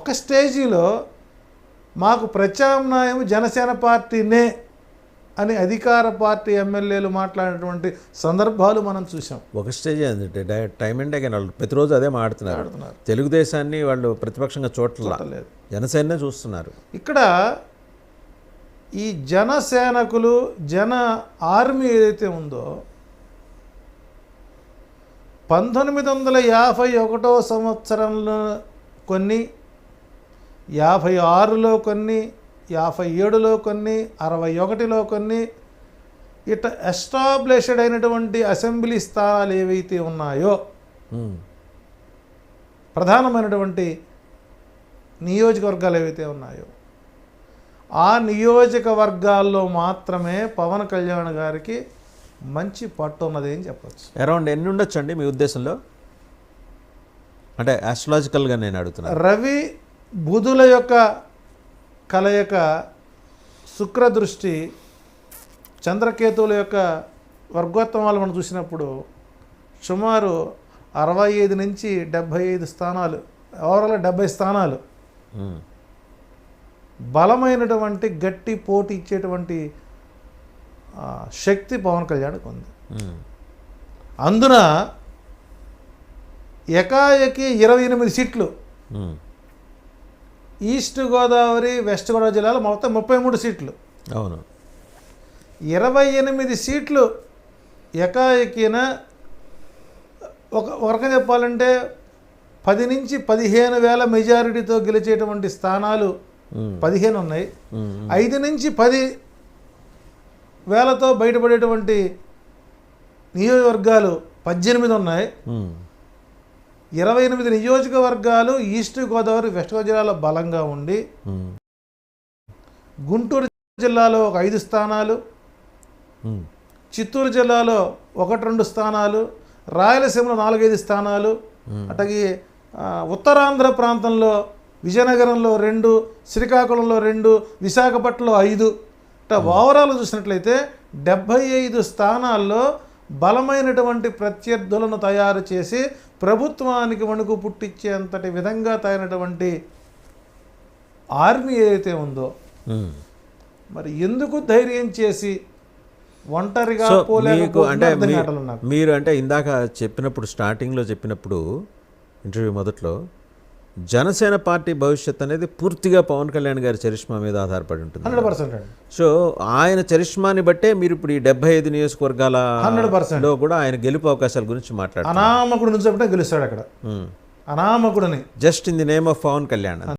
ఒక స్టేజీలో మాకు ప్రత్యామ్నాయం జనసేన పార్టీనే అని అధికార పార్టీ ఎమ్మెల్యేలు మాట్లాడినటువంటి సందర్భాలు మనం చూసాం. ఒక స్టేజ్ ఏంటంటే టైం అండ్ అగైన్ వాళ్ళు ప్రతిరోజు అదే మాట్లాడుతున్నారు. తెలుగుదేశాన్ని వాళ్ళు ప్రతిపక్షంగా చూడలేదు, జనసేననే చూస్తున్నారు. ఇక్కడ ఈ జనసేనకులు జన ఆర్మీ ఏదైతే ఉందో 1951 సంవత్సరంలో కొన్ని, 56లో కొన్ని, 57లో కొన్ని, 61లో కొన్ని ఇట్లా ఎస్టాబ్లిష్డ్ అయినటువంటి అసెంబ్లీ స్థానాలు ఏవైతే ఉన్నాయో, ప్రధానమైనటువంటి నియోజకవర్గాలు ఏవైతే ఉన్నాయో, ఆ నియోజకవర్గాల్లో మాత్రమే పవన్ కళ్యాణ్ గారికి మంచి పట్టు ఉన్నది అని చెప్పచ్చు. అరౌండ్ ఎన్ని ఉండొచ్చు అండి మీ ఉద్దేశంలో? అంటే ఆస్ట్రాలజికల్గా నేను అడుగుతున్నాను. రవి బుధుల యొక్క కలయిక, శుక్ర దృష్టి, చంద్రకేతువుల యొక్క వర్గోత్తమాలు మనం చూసినప్పుడు సుమారు 65 నుంచి 75 స్థానాలు, ఓవరాల్ 70 స్థానాలు బలమైనటువంటి గట్టి పోటీ ఇచ్చేటువంటి శక్తి పవన్ కళ్యాణ్కి ఉంది. అందున ఏకాఏకి 28 సీట్లు ఈస్ట్ గోదావరి, వెస్ట్ గోదావరి జిల్లాలో మొత్తం 33 సీట్లు. అవును, 28 సీట్లు ఏకాఏకిన ఒక రకంగా చెప్పాలంటే 10 నుంచి 15,000 మెజారిటీతో గెలిచేటువంటి స్థానాలు 15 ఉన్నాయి. 5 నుంచి 10,000తో బయటపడేటువంటి నియోజకవర్గాలు 18 ఉన్నాయి. 28 నియోజకవర్గాలు ఈస్ట్ గోదావరి, వెస్ట్ గోదావరి జిల్లాలో బలంగా ఉండి, గుంటూరు జిల్లాలో ఒక 5 స్థానాలు, చిత్తూరు జిల్లాలో 1-2 స్థానాలు, రాయలసీమలో 4-5 స్థానాలు, అట్లాగే ఉత్తరాంధ్ర ప్రాంతంలో విజయనగరంలో 2, శ్రీకాకుళంలో 2, విశాఖపట్నంలో 5. ఇట్లా ఓవరాల్ చూసినట్లయితే 75 స్థానాల్లో బలమైనటువంటి ప్రత్యర్థులను తయారు చేసి ప్రభుత్వానికి వణుకు పుట్టించేంతటి విధంగా తగినటువంటి ఆర్మీ ఏదైతే ఉందో, మరి ఎందుకు ధైర్యం చేసి ఒంటరిగా మీరు అంటే ఇందాక చెప్పినప్పుడు, స్టార్టింగ్లో చెప్పినప్పుడు, ఇంటర్వ్యూ మొదట్లో, జనసేన పార్టీ భవిష్యత్ అనేది పూర్తిగా పవన్ కళ్యాణ్ గారి చరిష్మా మీద ఆధారపడి ఉంటుంది. 100%. సో ఆయన చరిష్మాని బట్టే మీరు ఇప్పుడు ఈ 75 నియోజకవర్గాలలో కూడా ఆయన గెలుపు అవకాశాల గురించి మాట్లాడారు. అనామకుడు నుంచి గెలుస్తాడు అక్కడ, అనామకుడిని, just in the name of Pawan Kalyan.